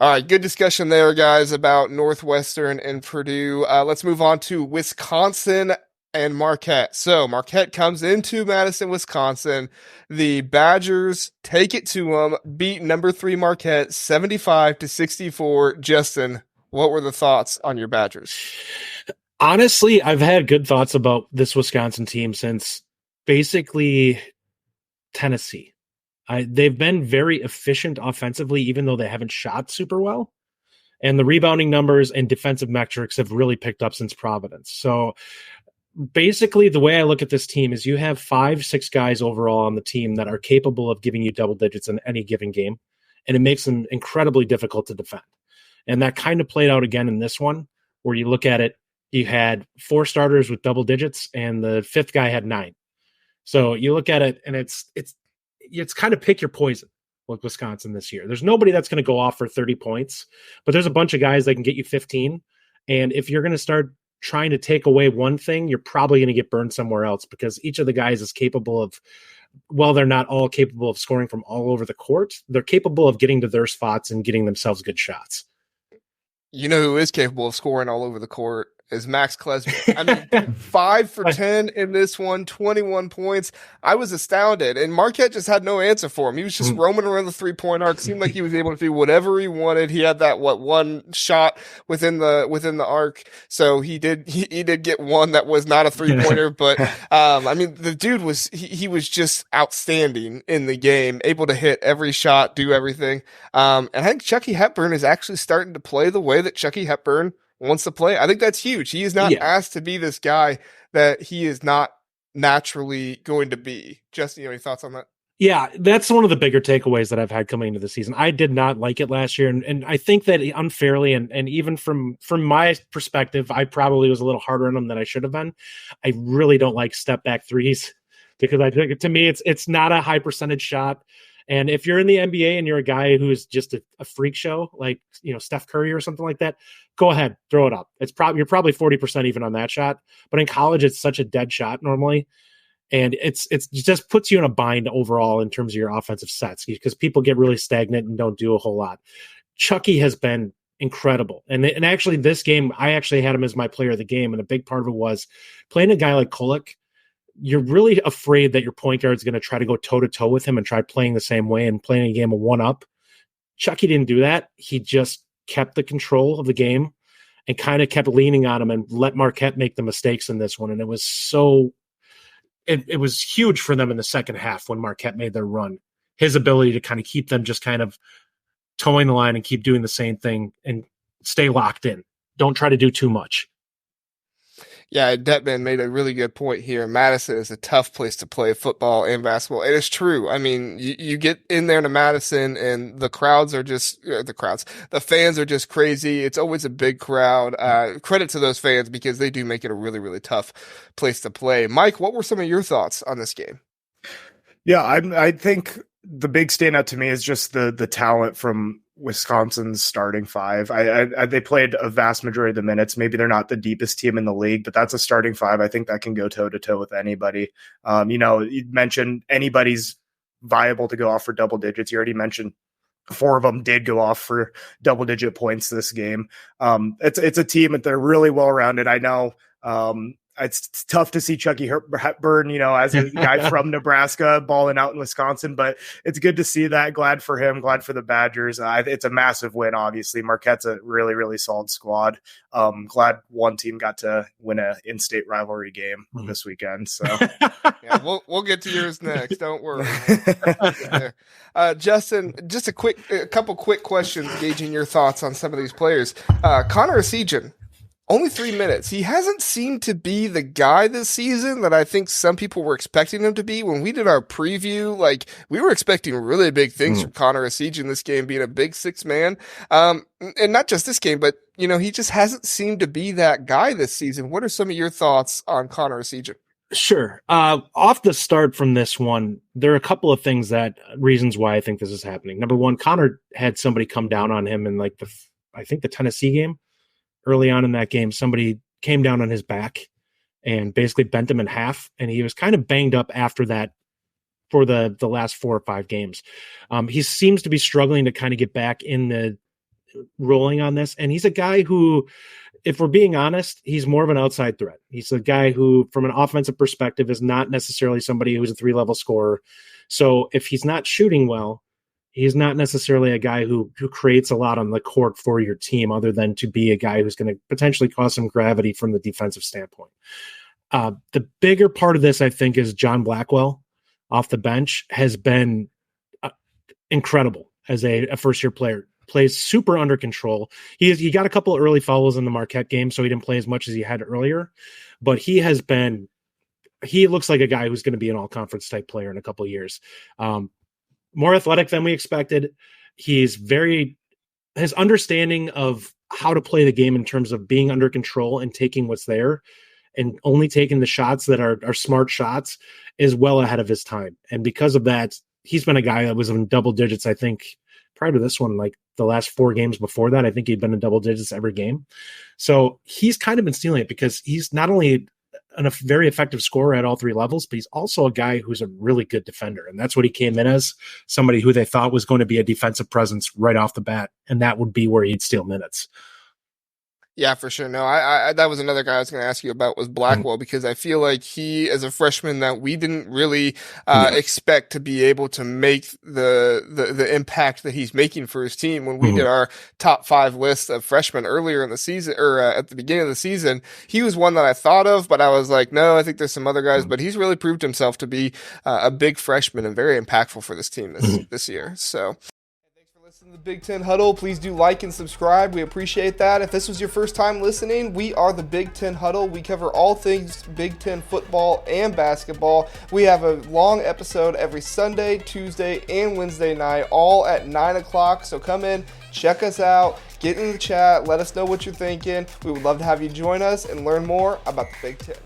All right, good discussion there, guys, about Northwestern and Purdue. Let's move on to Wisconsin and Marquette. So Marquette comes into Madison, Wisconsin. The Badgers take it to them, beat number 3 Marquette 75-64. Justin, what were the thoughts on your Badgers? Honestly, I've had good thoughts about this Wisconsin team since basically Tennessee. They've been very efficient offensively, even though they haven't shot super well. And the rebounding numbers and defensive metrics have really picked up since Providence. So basically, the way I look at this team is you have 5-6 guys overall on the team that are capable of giving you double digits in any given game. And it makes them incredibly difficult to defend. And that kind of played out again in this one, where you look at it, you had 4 starters with double digits, and the 5th guy had 9. So you look at it, and it's kind of pick your poison with Wisconsin this year. There's nobody that's going to go off for 30 points, but there's a bunch of guys that can get you 15. And if you're going to start trying to take away one thing, you're probably going to get burned somewhere else, because each of the guys is capable of, well, they're not all capable of scoring from all over the court. They're capable of getting to their spots and getting themselves good shots. You know who is capable of scoring all over the court is Max Klesmit. I mean, 5 for 10 in this one, 21 points. I was astounded, and Marquette just had no answer for him. He was just roaming around the 3-point arc. Seemed like he was able to do whatever he wanted. He had that one shot within the arc, so he did get one that was not a 3-pointer. But I mean, the dude was he was just outstanding in the game, able to hit every shot, do everything. And I think Chucky Hepburn is actually starting to play the way that Chucky Hepburn wants to play. I think that's huge. He is not asked to be this guy that he is not naturally going to be. Justin, any thoughts on that? Yeah, that's one of the bigger takeaways that I've had coming into the season. I did not like it last year, and I think that unfairly, and even from my perspective, I probably was a little harder on him than I should have been. I really don't like step back threes, because I think, to me, it's not a high percentage shot. And if you're in the NBA and you're a guy who's just a freak show, like, Steph Curry or something like that, go ahead, throw it up. You're probably 40% even on that shot. But in college, it's such a dead shot normally. And it just puts you in a bind overall in terms of your offensive sets, because people get really stagnant and don't do a whole lot. Chucky has been incredible. And actually this game, I actually had him as my player of the game. And a big part of it was playing a guy like Kolek. You're really afraid that your point guard is going to try to go toe-to-toe with him and try playing the same way and playing a game of one-up. Chucky didn't do that. He just kept the control of the game and kind of kept leaning on him and let Marquette make the mistakes in this one. And it was it was huge for them in the second half when Marquette made their run. His ability to kind of keep them just kind of towing the line and keep doing the same thing and stay locked in. Don't try to do too much. Yeah, Detman made a really good point here. Madison is a tough place to play football and basketball. And it's true. I mean, you get in there to Madison and the crowds are just, the fans are just crazy. It's always a big crowd. Credit to those fans, because they do make it a really, really tough place to play. Mike, what were some of your thoughts on this game? Yeah, I think the big standout to me is just the talent from Wisconsin's starting 5. They played a vast majority of the minutes. Maybe they're not the deepest team in the league, but that's a starting 5. I think that can go toe to toe with anybody. You mentioned anybody's viable to go off for double digits. You already mentioned 4 of them did go off for double digit points this game. It's a team that they're really well rounded. I know. It's tough to see Chucky Hepburn, as a guy from Nebraska balling out in Wisconsin, but it's good to see that. Glad for him, glad for the Badgers. It's a massive win, obviously. Marquette's a really, really solid squad. Glad one team got to win a in-state rivalry game this weekend. So yeah, we'll get to yours next. Don't worry. Justin, just a couple quick questions gauging your thoughts on some of these players. Connor Essegian. Only 3 minutes. He hasn't seemed to be the guy this season that I think some people were expecting him to be. When we did our preview, we were expecting really big things from Connor Essegian this game, being a big 6 man. And not just this game, but, he just hasn't seemed to be that guy this season. What are some of your thoughts on Connor Essegian? Sure. Off the start from this one, there are a couple of reasons why I think this is happening. Number one, Connor had somebody come down on him in I think the Tennessee game. Early on in that game, somebody came down on his back and basically bent him in half, and he was kind of banged up after that for the last 4 or 5 games. He seems to be struggling to kind of get back in rolling on this. And he's a guy who, if we're being honest, he's more of an outside threat. He's a guy who, from an offensive perspective, is not necessarily somebody who's a 3-level scorer. So if he's not shooting well, he's not necessarily a guy who creates a lot on the court for your team, other than to be a guy who's going to potentially cause some gravity from the defensive standpoint. The bigger part of this, I think, is John Blackwell off the bench has been incredible as a first-year player. Plays super under control. He got a couple of early fouls in the Marquette game, so he didn't play as much as he had earlier. But he looks like a guy who's going to be an all-conference type player in a couple of years. More athletic than we expected. His understanding of how to play the game in terms of being under control and taking what's there and only taking the shots that are smart shots is well ahead of his time. And because of that, he's been a guy that was in double digits, I think, prior to this one, like the last 4 games before that. I think he'd been in double digits every game. So he's kind of been stealing it because he's not only a very effective scorer at all 3 levels, but he's also a guy who's a really good defender. And that's what he came in as, somebody who they thought was going to be a defensive presence right off the bat. And that would be where he'd steal minutes. Yeah, for sure. No, I that was another guy I was going to ask you about was Blackwell, because I feel like he, as a freshman, that we didn't really expect to be able to make the impact that he's making for his team. When we did our top 5 list of freshmen earlier in the season, or at the beginning of the season, he was one that I thought of, but I was like, no, I think there's some other guys. But he's really proved himself to be a big freshman and very impactful for this team this year. So. Listen to the Big Ten Huddle. Please do like and subscribe. We appreciate that. If this was your first time listening, we are the Big Ten Huddle. We cover all things Big Ten football and basketball. We have a long episode every Sunday, Tuesday, and Wednesday night, all at 9 o'clock. So come in, check us out, get in the chat, let us know what you're thinking. We would love to have you join us and learn more about the Big Ten.